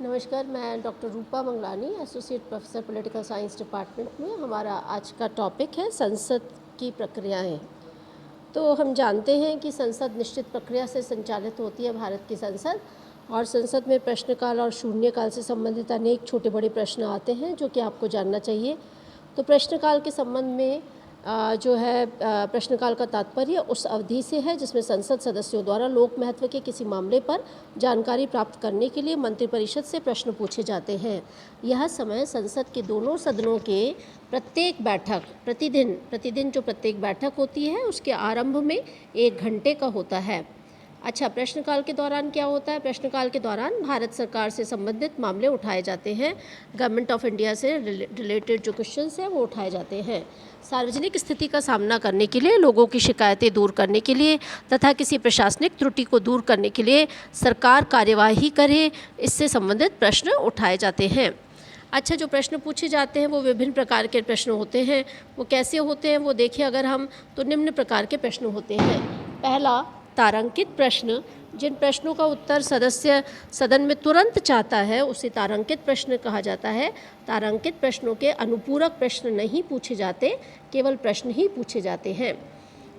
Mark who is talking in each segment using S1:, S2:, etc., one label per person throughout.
S1: नमस्कार, मैं doctor Rupa Mangalani, associate professor political science department में। हमारा आज का टॉपिक है संसद की प्रक्रियाएं। तो हम जानते हैं कि संसद निश्चित प्रक्रिया से संचालित होती है, भारत की संसद। और संसद में प्रश्नकाल और शून्यकाल से संबंधित अनेक छोटे बड़े प्रश्न आते हैं जो कि आपको जानना चाहिए। तो प्रश्नकाल के संबंध में जो है प्रश्नकाल का तात्पर्य उस अवधि से है जिसमें संसद सदस्यों द्वारा लोक महत्व के किसी मामले पर जानकारी प्राप्त करने के लिए मंत्रिपरिषद से प्रश्न पूछे जाते हैं। यह समय संसद के दोनों सदनों के प्रत्येक बैठक प्रतिदिन जो प्रत्येक बैठक होती है उसके आरंभ में 1 घंटे का होता है। अच्छा, प्रश्नकाल के दौरान क्या होता है? प्रश्नकाल के दौरान भारत सरकार से संबंधित मामले उठाए जाते हैं। गवर्नमेंट ऑफ इंडिया से रिलेटेड जो क्वेश्चंस हैं वो उठाए जाते हैं। सार्वजनिक स्थिति का सामना करने के लिए, लोगों की शिकायतें दूर करने के लिए तथा किसी प्रशासनिक त्रुटि को दूर करने के लिए सरकार कार्यवाही करे, इससे संबंधित प्रश्न उठाए जाते हैं। अच्छा, जो प्रश्न पूछे जाते हैं वो विभिन्न प्रकार के प्रश्न होते हैं। वो कैसे होते हैं वो देखिए अगर हम, तो निम्न प्रकार के प्रश्न होते हैं। पहला, तारांकित प्रश्न। जिन प्रश्नों का उत्तर सदस्य सदन में तुरंत चाहता है उसे तारांकित प्रश्न कहा जाता है। तारांकित प्रश्नों के अनुपूरक प्रश्न नहीं पूछे जाते, केवल प्रश्न ही पूछे जाते हैं।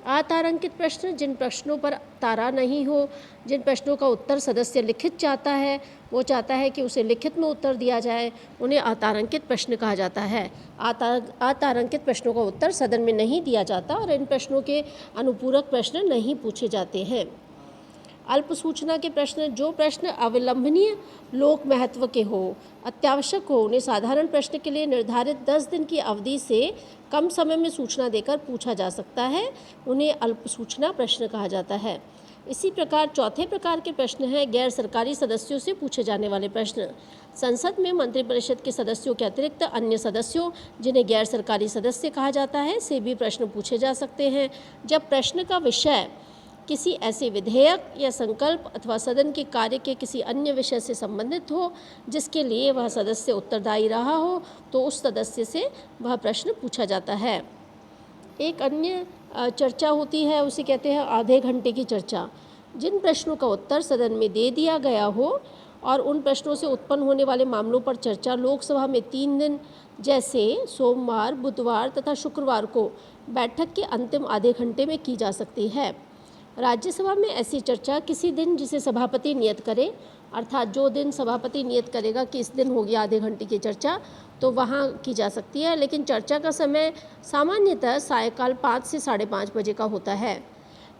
S1: अतारांकित प्रश्न, जिन प्रश्नों पर तारा नहीं हो, जिन प्रश्नों का उत्तर सदस्य लिखित चाहता है, वो चाहता है कि उसे लिखित में उत्तर दिया जाए, उन्हें अतारांकित प्रश्न कहा जाता है। अतारांकित प्रश्नों का उत्तर सदन में नहीं दिया जाता और इन प्रश्नों के अनुपूरक प्रश्न नहीं पूछे जाते हैं। अल्प सूचना के प्रश्न, जो प्रश्न अविलंबनीय लोक महत्व के हो, अत्यावश्यक हो, उन्हें साधारण प्रश्न के लिए निर्धारित 10 दिन की अवधि से कम समय में सूचना देकर पूछा जा सकता है, उन्हें अल्प सूचना प्रश्न कहा जाता है। इसी प्रकार चौथे प्रकार के प्रश्न हैं गैर सरकारी सदस्यों से पूछे जाने वाले प्रश्न। संसद में मंत्रिपरिषद के सदस्यों के अतिरिक्त अन्य सदस्यों, जिन्हें गैर सरकारी सदस्य कहा जाता है, से भी प्रश्न पूछे जा सकते हैं जब प्रश्न का विषय किसी ऐसे विधेयक या संकल्प अथवा सदन के कार्य के किसी अन्य विषय से संबंधित हो जिसके लिए वह सदस्य उत्तरदायी रहा हो, तो उस सदस्य से वह प्रश्न पूछा जाता है। एक अन्य चर्चा होती है, उसे कहते हैं आधे घंटे की चर्चा। जिन प्रश्नों का उत्तर सदन में दे दिया गया हो और उन प्रश्नों से उत्पन्न होने वाले मामलों पर चर्चा लोकसभा में 3 दिन जैसे सोमवार, बुधवार तथा शुक्रवार को बैठक के अंतिम आधे घंटे में की जा सकती है। राज्यसभा में ऐसी चर्चा किसी दिन जिसे सभापति नियत करे, अर्थात जो दिन सभापति नियत करेगा कि इस दिन होगी आधे घंटे की चर्चा, तो वहाँ की जा सकती है। लेकिन चर्चा का समय सामान्यतः सायकाल 5 से 5:30 बजे का होता है।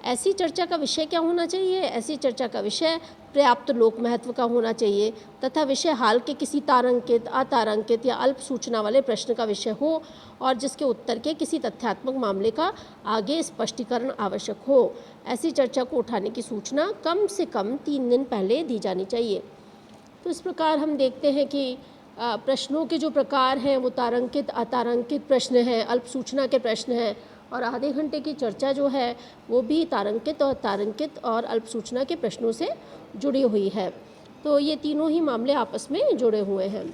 S1: ऐसी चर्चा का विषय क्या होना चाहिए? ऐसी चर्चा का विषय पर्याप्त लोक महत्व का होना चाहिए तथा विषय हाल के किसी तारांकित, अतारांकित या अल्प सूचना वाले प्रश्न का विषय हो और जिसके उत्तर के किसी तथ्यात्मक मामले का आगे स्पष्टीकरण आवश्यक हो। ऐसी चर्चा को उठाने की सूचना कम से कम 3 दिन पहले दी जानी चाहिए। तो इस प्रकार हम देखते हैं कि प्रश्नों के जो प्रकार हैं वो तारांकित, अतारांकित प्रश्न हैं, अल्प सूचना के प्रश्न हैं, और आधे घंटे की चर्चा जो है वो भी तारांकित और तारांकित और अल्प सूचना के प्रश्नों से जुड़ी हुई है। तो ये तीनों ही मामले आपस में जुड़े हुए हैं।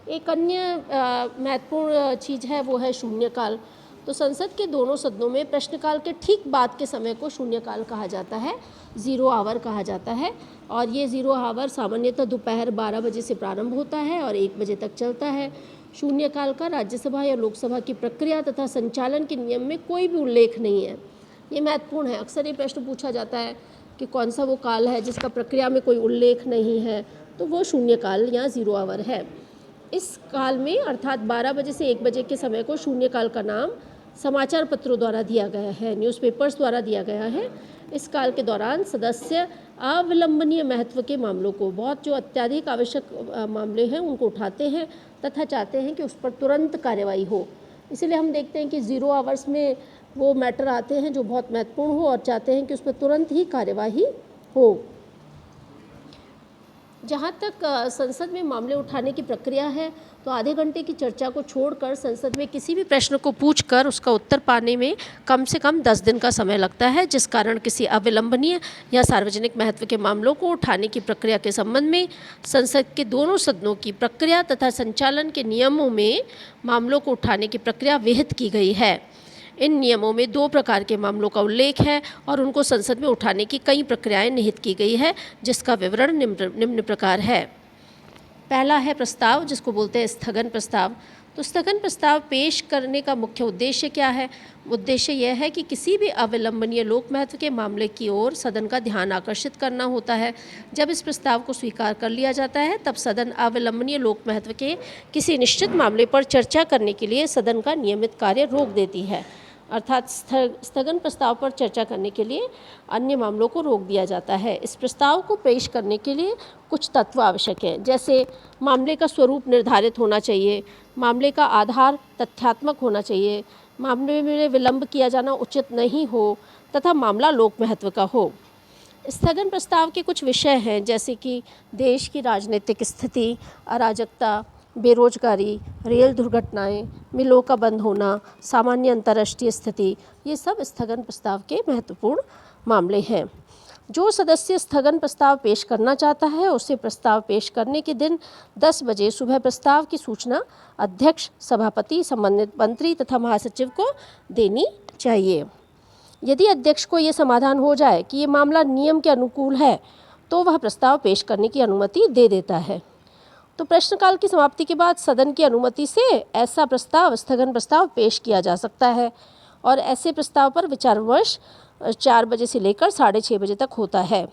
S1: एक अन्य महत्वपूर्ण चीज़ है वो है शून्यकाल। तो संसद के दोनों सदनों में प्रश्नकाल के ठीक बाद के समय को शून्यकाल कहा जाता है, 0 आवर कहा जाता है। और ये 0 आवर सामान्यतः दोपहर 12 बजे से प्रारंभ होता है और 1 बजे तक चलता है। शून्यकाल का राज्यसभा या लोकसभा की प्रक्रिया तथा संचालन के नियम में कोई भी उल्लेख नहीं है। ये महत्वपूर्ण है। अक्सर ये प्रश्न पूछा जाता है कि कौन सा वो काल है जिसका प्रक्रिया में कोई उल्लेख नहीं है, तो वो शून्यकाल या 0 आवर है। इस काल में अर्थात 12 बजे से 1 बजे के समय को शून्यकाल का नाम समाचार पत्रों द्वारा दिया गया है, न्यूज़पेपर्स द्वारा दिया गया है। इस काल के दौरान सदस्य अविलंबनीय महत्व के मामलों को, बहुत जो अत्यधिक आवश्यक मामले हैं उनको उठाते हैं तथा चाहते हैं कि उस पर तुरंत कार्यवाही हो। इसीलिए हम देखते हैं कि 0 आवर्स में वो मैटर आते हैं जो बहुत महत्वपूर्ण हो और चाहते हैं कि उस पर तुरंत ही कार्यवाही हो। जहाँ तक संसद में मामले उठाने की प्रक्रिया है, तो आधे घंटे की चर्चा को छोड़कर संसद में किसी भी प्रश्न को पूछकर उसका उत्तर पाने में कम से कम 10 दिन का समय लगता है, जिस कारण किसी अविलंबनीय या सार्वजनिक महत्व के मामलों को उठाने की प्रक्रिया के संबंध में संसद के दोनों सदनों की प्रक्रिया तथा संचालन के नियमों में मामलों को उठाने की प्रक्रिया विहित की गई है। इन नियमों में 2 प्रकार के मामलों का उल्लेख है और उनको संसद में उठाने की कई प्रक्रियाएं निहित की गई है, जिसका विवरण निम्न प्रकार है। पहला है प्रस्ताव, जिसको बोलते हैं स्थगन प्रस्ताव। तो स्थगन प्रस्ताव पेश करने का मुख्य उद्देश्य क्या है? उद्देश्य यह है कि किसी भी अविलंबनीय लोक महत्व के मामले की ओर सदन का ध्यान आकर्षित करना होता है। जब इस प्रस्ताव को स्वीकार कर लिया जाता है, तब सदन अविलंबनीय लोक महत्व के किसी निश्चित मामले पर चर्चा करने के लिए सदन का नियमित कार्य रोक देती है। अर्थात स्थगन प्रस्ताव पर चर्चा करने के लिए अन्य मामलों को रोक दिया जाता है। इस प्रस्ताव को पेश करने के लिए कुछ तत्व आवश्यक हैं, जैसे मामले का स्वरूप निर्धारित होना चाहिए, मामले का आधार तथ्यात्मक होना चाहिए, मामले में विलंब किया जाना उचित नहीं हो तथा मामला लोक महत्व का हो। स्थगन प्रस्ताव के कुछ विषय हैं, जैसे कि देश की राजनीतिक स्थिति, अराजकता, बेरोजगारी, रेल दुर्घटनाएं, मिलों का बंद होना, सामान्य अंतर्राष्ट्रीय स्थिति, ये सब स्थगन प्रस्ताव के महत्वपूर्ण मामले हैं। जो सदस्य स्थगन प्रस्ताव पेश करना चाहता है, उसे प्रस्ताव पेश करने के दिन 10 बजे सुबह प्रस्ताव की सूचना अध्यक्ष, सभापति, संबंधित मंत्री तथा महासचिव को देनी चाहिए। यदि अध्यक्ष को ये समाधान हो जाए कि ये मामला नियम के अनुकूल है, तो वह प्रस्ताव पेश करने की अनुमति दे देता है। तो प्रश्नकाल की समाप्ति के बाद सदन की अनुमति से ऐसा प्रस्ताव, स्थगन प्रस्ताव पेश किया जा सकता है और ऐसे प्रस्ताव पर विचार विमर्श 4 बजे से लेकर 6:30 बजे तक होता है।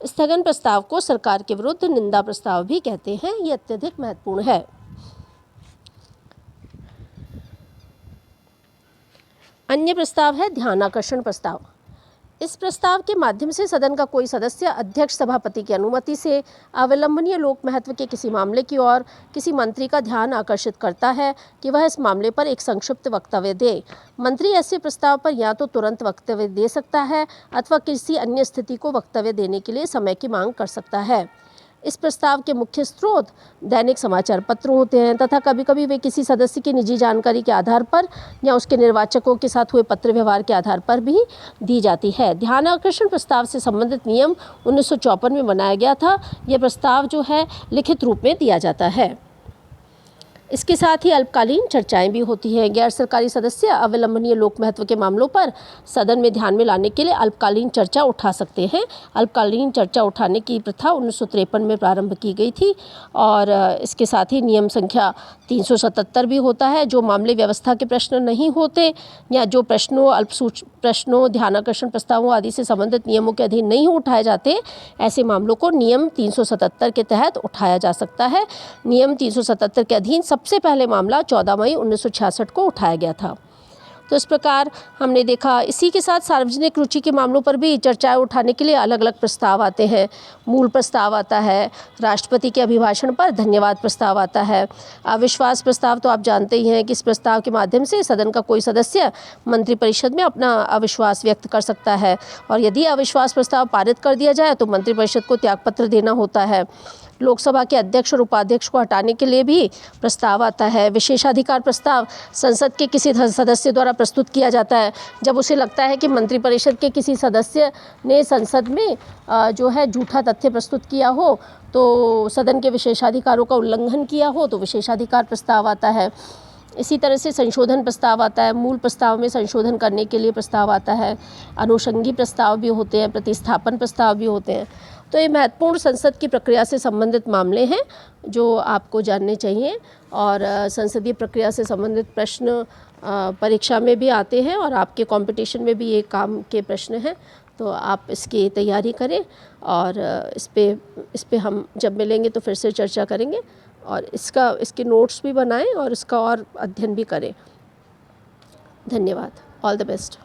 S1: स्थगन प्रस्ताव को सरकार के विरुद्ध निंदा प्रस्ताव भी कहते हैं। ये अत्यधिक महत्वपूर्ण है। अन्य प्रस्ताव है ध्यानाकर्षण प्रस्ताव। इस प्रस्ताव के माध्यम से सदन का कोई सदस्य अध्यक्ष, सभापति की अनुमति से अविलंबनीय लोक महत्व के किसी मामले की ओर किसी मंत्री का ध्यान आकर्षित करता है कि वह इस मामले पर एक संक्षिप्त वक्तव्य दे। मंत्री ऐसे प्रस्ताव पर या तो तुरंत वक्तव्य दे सकता है अथवा किसी अन्य स्थिति को वक्तव्य देने के लिए समय की मांग कर सकता है। इस प्रस्ताव के मुख्य स्रोत दैनिक समाचार पत्र होते हैं तथा कभी कभी वे किसी सदस्य की निजी जानकारी के आधार पर या उसके निर्वाचकों के साथ हुए पत्र व्यवहार के आधार पर भी दी जाती है। ध्यानाकर्षण प्रस्ताव से संबंधित नियम 1954 में बनाया गया था। यह प्रस्ताव जो है लिखित रूप में दिया जाता है। इसके साथ ही अल्पकालीन चर्चाएं भी होती हैं। गैर सरकारी सदस्य अविलंबनीय लोक महत्व के मामलों पर सदन में ध्यान में लाने के लिए अल्पकालीन चर्चा उठा सकते हैं। अल्पकालीन चर्चा उठाने की प्रथा 1953 में प्रारंभ की गई थी और इसके साथ ही नियम संख्या 377 भी होता है। जो मामले व्यवस्था के प्रश्न नहीं होते या जो प्रश्नों, ध्यानाकर्षण प्रस्तावों आदि से संबंधित नियमों के अधीन नहीं उठाए जाते, ऐसे मामलों को नियम 377 के तहत उठाया जा सकता है। नियम 377 के अधीन सबसे पहले मामला 14 मई 1966 को उठाया गया था। तो इस प्रकार हमने देखा। इसी के साथ सार्वजनिक रुचि के मामलों पर भी चर्चाएं उठाने के लिए अलग अलग प्रस्ताव आते हैं। मूल प्रस्ताव आता है, राष्ट्रपति के अभिभाषण पर धन्यवाद प्रस्ताव आता है। अविश्वास प्रस्ताव तो आप जानते ही हैं कि इस प्रस्ताव के माध्यम से सदन का कोई सदस्य मंत्रिपरिषद में अपना अविश्वास व्यक्त कर सकता है और यदि अविश्वास प्रस्ताव पारित कर दिया जाए तो मंत्रिपरिषद को त्यागपत्र देना होता है। लोकसभा के अध्यक्ष और उपाध्यक्ष को हटाने के लिए भी प्रस्ताव आता है। विशेषाधिकार प्रस्ताव संसद के किसी सदस्य द्वारा प्रस्तुत किया जाता है जब उसे लगता है कि मंत्रिपरिषद के किसी सदस्य ने संसद में जो है झूठा तथ्य प्रस्तुत किया हो, तो सदन के विशेषाधिकारों का उल्लंघन किया हो, तो विशेषाधिकार प्रस्ताव आता है। इसी तरह से संशोधन प्रस्ताव आता है। मूल प्रस्ताव में संशोधन करने के लिए प्रस्ताव आता है। अनुषंगी प्रस्ताव भी होते हैं, प्रतिस्थापन प्रस्ताव भी होते हैं। तो ये महत्वपूर्ण संसद की प्रक्रिया से संबंधित मामले हैं जो आपको जानने चाहिए और संसदीय प्रक्रिया से संबंधित प्रश्न परीक्षा में भी आते हैं और आपके कंपटीशन में भी ये काम के प्रश्न हैं। तो आप इसकी तैयारी करें और इस पे हम जब मिलेंगे तो फिर से चर्चा करेंगे और इसके नोट्स भी बनाएं और इसका और अध्ययन भी करें। धन्यवाद। All the best.